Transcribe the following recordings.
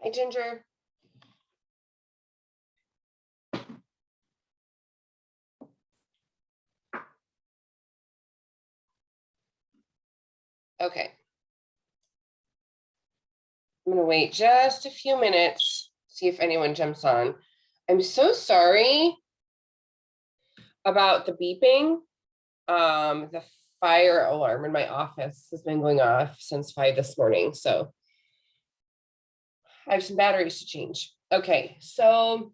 Hi, Ginger. Okay. I'm going to wait just a few minutes, see if anyone jumps on. I'm so sorry about the beeping. The fire alarm in my office has been going off since 5 this morning. So I have some batteries to change. Okay, so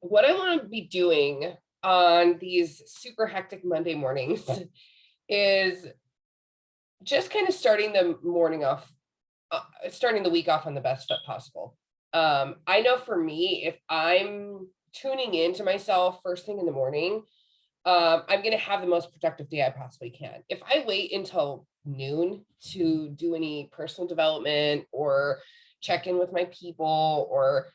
what I want to be doing on these super hectic Monday mornings is just kind of starting the morning off, starting the week off on the best foot possible. I know for me, if I'm tuning into myself first thing in the morning, I'm going to have the most productive day I possibly can. If I wait until noon to do any personal development or check in with my people or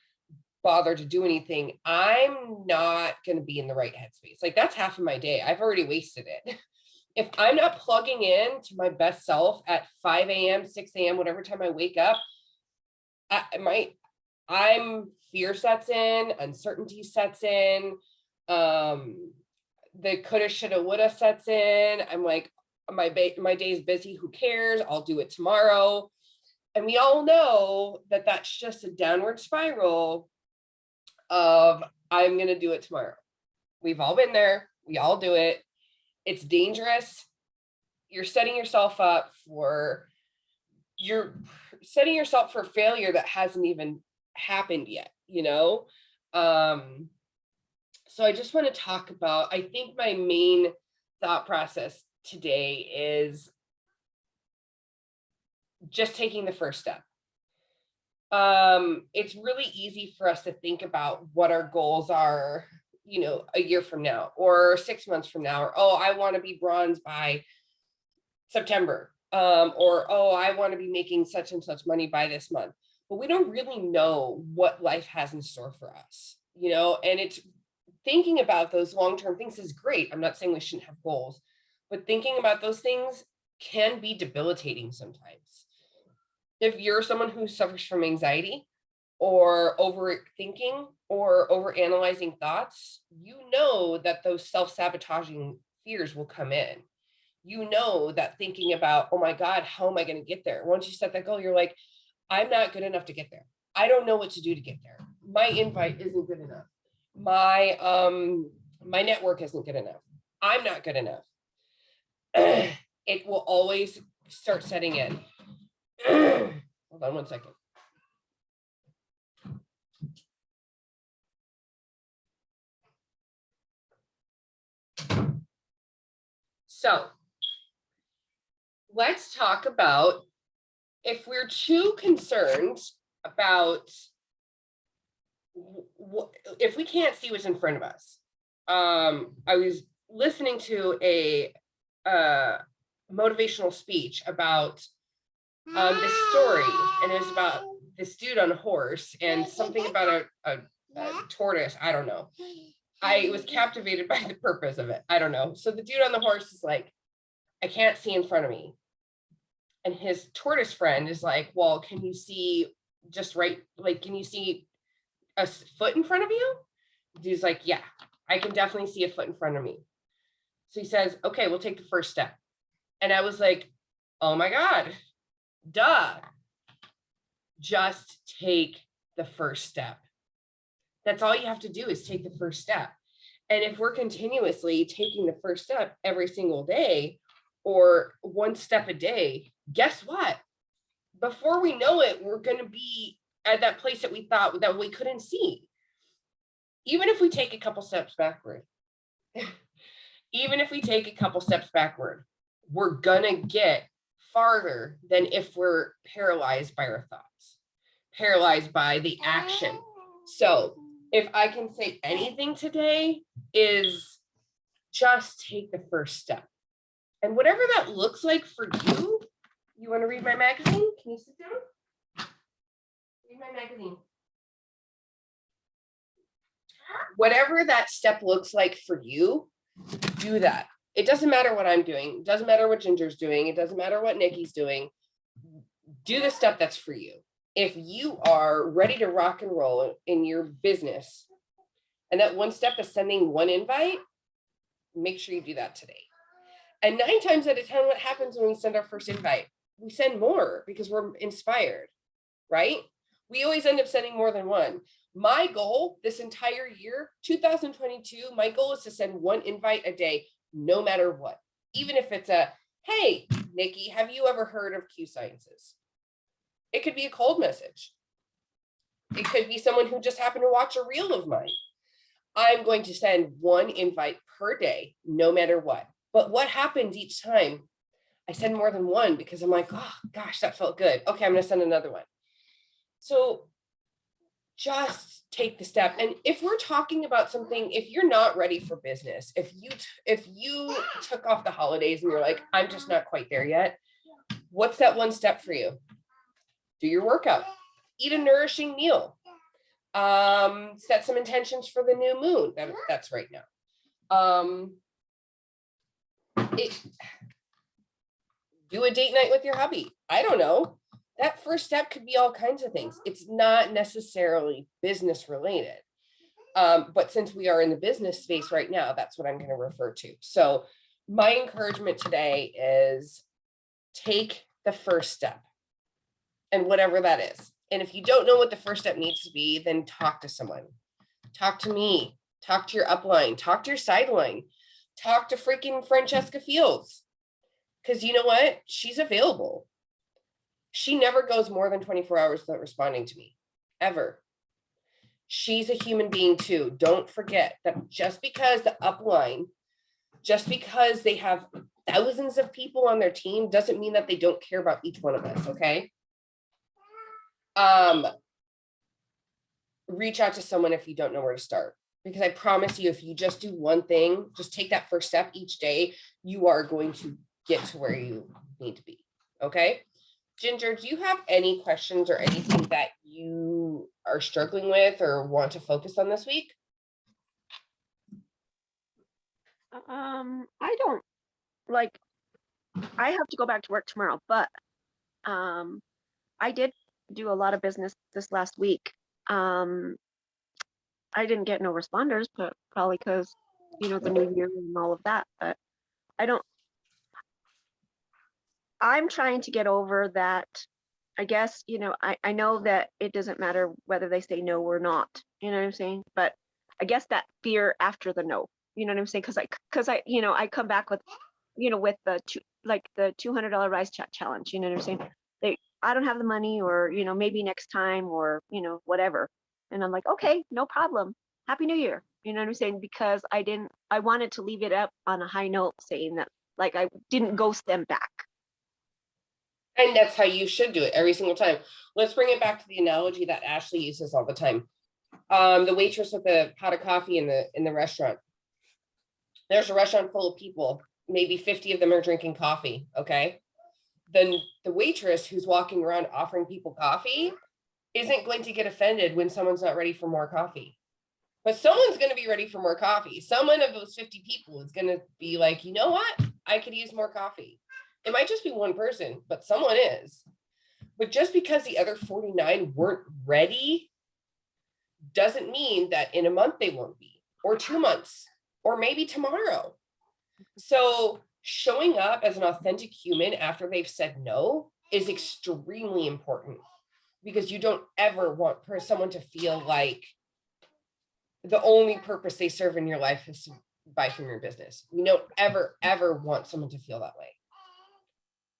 bother to do anything, I'm not going to be in the right headspace. Like that's half of my day. I've already wasted it. If I'm not plugging in to my best self at 5 a.m., 6 a.m., whatever time I wake up, I'm fear sets in, uncertainty sets in, the coulda, shoulda, woulda sets in. I'm like, my day's busy. Who cares? I'll do it tomorrow. And we all know that that's just a downward spiral of I'm going to do it tomorrow. We've all been there. We all do it. It's dangerous. You're setting yourself up for failure that hasn't even happened yet, you know? So I just want to talk about, I think my main thought process today is just taking the first step. It's really easy for us to think about what our goals are, you know, a year from now or 6 months from now, or, oh, I want to be bronze by September, or, oh, I want to be making such and such money by this month. But we don't really know what life has in store for us, you know, and it's thinking about those long-term things is great. I'm not saying we shouldn't have goals, but thinking about those things can be debilitating sometimes. If you're someone who suffers from anxiety or overthinking or overanalyzing thoughts, you know that those self-sabotaging fears will come in. You know that thinking about, oh my God, how am I going to get there? Once you set that goal, you're like, I'm not good enough to get there. I don't know what to do to get there. My invite isn't good enough. My network isn't good enough. I'm not good enough. It will always start setting in. Hold on one second. So let's talk about if we're too concerned about if we can't see what's in front of us. I was listening to a motivational speech about this story, and it was about this dude on a horse and something about a tortoise. I don't know. I was captivated by the purpose of it. I don't know. So the dude on the horse is like, I can't see in front of me. And his tortoise friend is like, well, can you see just right? Like, can you see a foot in front of you? Dude's like, yeah, I can definitely see a foot in front of me. So he says, okay, we'll take the first step. And I was like, oh my God, duh. Just take the first step. That's all you have to do is take the first step. And if we're continuously taking the first step every single day or one step a day, guess what? Before we know it, we're going to be at that place that we thought that we couldn't see. Even if we take a couple steps backward, we're going to get farther than if we're paralyzed by our thoughts, paralyzed by the action. So if I can say anything today is just take the first step. And whatever that looks like for you, you want to read my magazine? Can you sit down? Read my magazine. Whatever that step looks like for you, do that. It doesn't matter what I'm doing. It doesn't matter what Ginger's doing. It doesn't matter what Nikki's doing. Do the step that's for you. If you are ready to rock and roll in your business, and that one step is sending one invite, make sure you do that today. And 9 times out of 10, what happens when we send our first invite? We send more because we're inspired, right? We always end up sending more than one. My goal this entire year, 2022, my goal is to send one invite a day, no matter what. Even if it's a, hey, Nikki, have you ever heard of Q Sciences? It could be a cold message. It could be someone who just happened to watch a reel of mine. I'm going to send one invite per day, no matter what. But what happens each time? I send more than one because I'm like, oh gosh, that felt good. Okay, I'm going to send another one. So just take the step. And if we're talking about something, if you're not ready for business, if you took off the holidays and you're like, I'm just not quite there yet, what's that one step for you? Do your workout, eat a nourishing meal, set some intentions for the new moon. That's right now. Do a date night with your hubby. I don't know. That first step could be all kinds of things. It's not necessarily business related. But since we are in the business space right now, that's what I'm going to refer to. So my encouragement today is take the first step, and whatever that is. And if you don't know what the first step needs to be, then talk to someone. Talk to me. Talk to your upline. Talk to your sideline. Talk to freaking Francesca Fields. Because you know what? She's available. She never goes more than 24 hours without responding to me, ever. She's a human being too. Don't forget that just because the upline, just because they have thousands of people on their team, doesn't mean that they don't care about each one of us, okay? Reach out to someone if you don't know where to start. Because I promise you, if you just do one thing, just take that first step each day, you are going to get to where you need to be, okay? Ginger, do you have any questions or anything that you are struggling with or want to focus on this week? I don't like, I have to go back to work tomorrow, but I did do a lot of business this last week. I didn't get no responders, but probably because, the new year and all of that, but I'm trying to get over that. I guess, I know that it doesn't matter whether they say no or not, you know what I'm saying? But I guess that fear after the no, you know what I'm saying? Because I I come back with, with the $200 Rise Chat challenge, you know what I'm saying? I don't have the money, or, maybe next time, or, whatever. And I'm like, okay, no problem. Happy New Year. You know what I'm saying? Because I wanted to leave it up on a high note, saying that, like, I didn't ghost them back. And that's how you should do it every single time. Let's bring it back to the analogy that Ashley uses all the time. The waitress with the pot of coffee in the restaurant. There's a restaurant full of people. Maybe 50 of them are drinking coffee, okay? Then the waitress who's walking around offering people coffee isn't going to get offended when someone's not ready for more coffee. But someone's going to be ready for more coffee. Someone of those 50 people is going to be like, you know what? I could use more coffee. It might just be one person, but someone is. But just because the other 49 weren't ready doesn't mean that in a month they won't be, or 2 months, or maybe tomorrow. So showing up as an authentic human after they've said no is extremely important, because you don't ever want someone to feel like the only purpose they serve in your life is to buy from your business. You don't ever want someone to feel that way.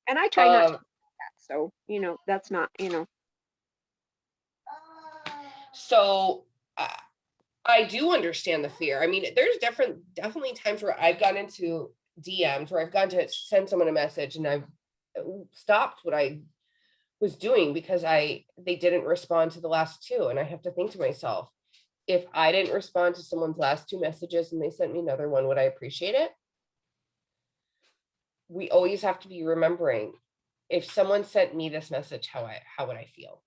And I try not to do that. So, that's not, So I do understand the fear. I mean, there's definitely times where I've gone into DMs where I've gone to send someone a message and I've stopped what I was doing because they didn't respond to the last 2. And I have to think to myself, if I didn't respond to someone's last 2 messages and they sent me another one, would I appreciate it? We always have to be remembering, if someone sent me this message, how would I feel?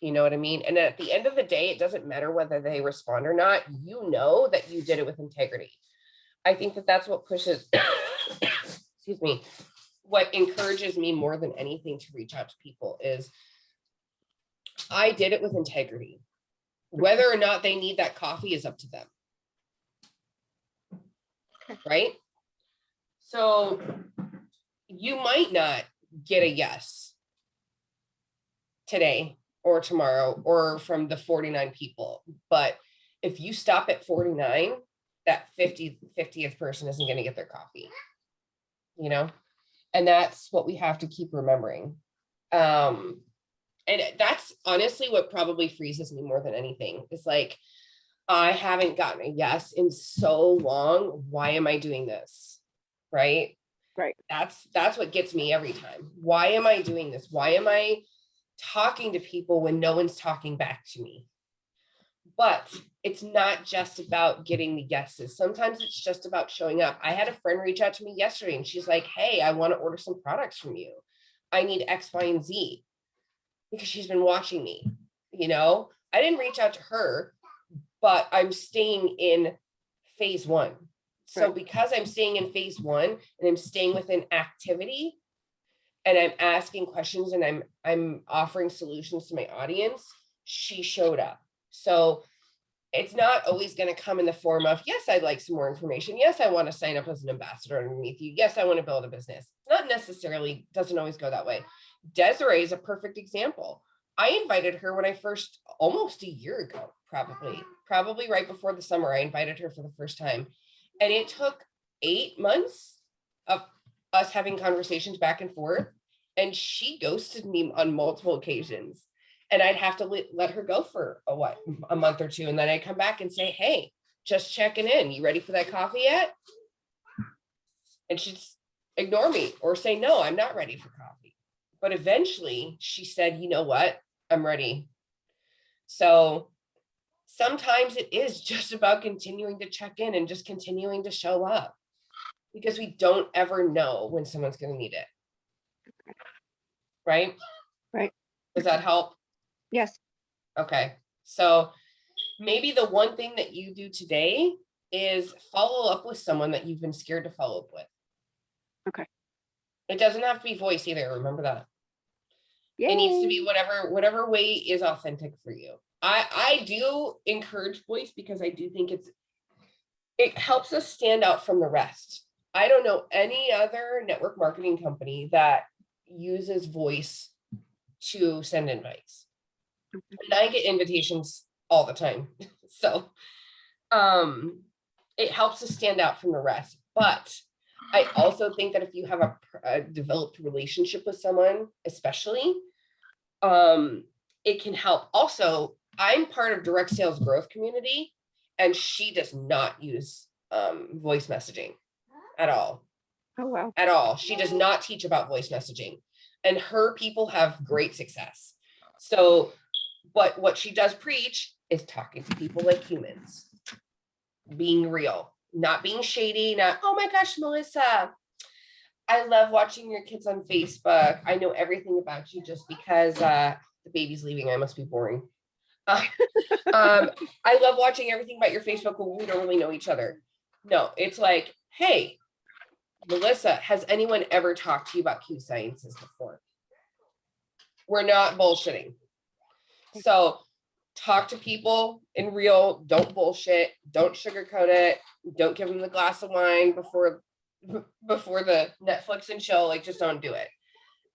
You know what I mean? And at the end of the day, it doesn't matter whether they respond or not. You know that you did it with integrity. I think that that's what pushes, excuse me, what encourages me more than anything to reach out to people is I did it with integrity. Whether or not they need that coffee is up to them. Right? So you might not get a yes today or tomorrow or from the 49 people, but if you stop at 49, that 50th person isn't going to get their coffee, you know? And that's what we have to keep remembering. And that's honestly what probably freezes me more than anything. It's like, I haven't gotten a yes in so long. Why am I doing this? Right? Right. That's what gets me every time. Why am I doing this? Why am I talking to people when no one's talking back to me? But it's not just about getting the yeses. Sometimes it's just about showing up. I had a friend reach out to me yesterday and she's like, hey, I want to order some products from you. I need X, Y, and Z, because she's been watching me. You know, I didn't reach out to her, but I'm staying in phase one. So Right. because I'm staying in phase one and I'm staying within activity and I'm asking questions and I'm offering solutions to my audience, she showed up. So it's not always going to come in the form of, yes, I'd like some more information. Yes, I want to sign up as an ambassador underneath you. Yes, I want to build a business. It's not necessarily, doesn't always go that way. Desiree is a perfect example. I invited her when I first, almost a year ago, probably right before the summer, I invited her for the first time. And it took 8 months of us having conversations back and forth. And she ghosted me on multiple occasions. And I'd have to let her go for a month or two. And then I'd come back and say, hey, just checking in. You ready for that coffee yet? And she'd ignore me or say, no, I'm not ready for coffee. But eventually she said, you know what? I'm ready. So sometimes it is just about continuing to check in and just continuing to show up, because we don't ever know when someone's going to need it. Right? Right. Does that help? Yes. Okay. So maybe the one thing that you do today is follow up with someone that you've been scared to follow up with. Okay. It doesn't have to be voice either. Remember that. Yay. It needs to be whatever way is authentic for you. I do encourage voice because I do think it helps us stand out from the rest. I don't know any other network marketing company that uses voice to send invites. And I get invitations all the time. So it helps us stand out from the rest. But I also think that if you have a developed relationship with someone, especially, it can help. Also, I'm part of Direct Sales Growth Community, and she does not use voice messaging at all. Oh, wow. At all. She does not teach about voice messaging, and her people have great success. So, but what she does preach is talking to people like humans, being real, not being shady, not, oh my gosh, Melissa, I love watching your kids on Facebook. I know everything about you just because the baby's leaving. I must be boring. I love watching everything about your Facebook, but we don't really know each other. No, it's like, hey, Melissa, has anyone ever talked to you about Q Sciences before? We're not bullshitting. So talk to people in real, don't bullshit, don't sugarcoat it, don't give them the glass of wine before the Netflix and chill, like just don't do it.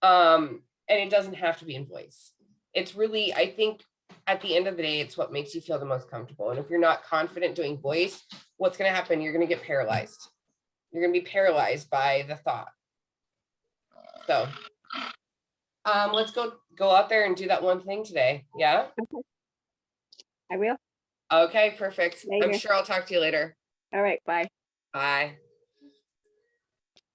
And it doesn't have to be in voice. It's really, I think at the end of the day, it's what makes you feel the most comfortable. And if you're not confident doing voice, what's going to happen? You're going to get paralyzed. You're going to be paralyzed by the thought. So let's go out there and do that one thing today. Yeah. Okay. I will. Okay, perfect. Later. I'm sure I'll talk to you later. All right. Bye. Bye.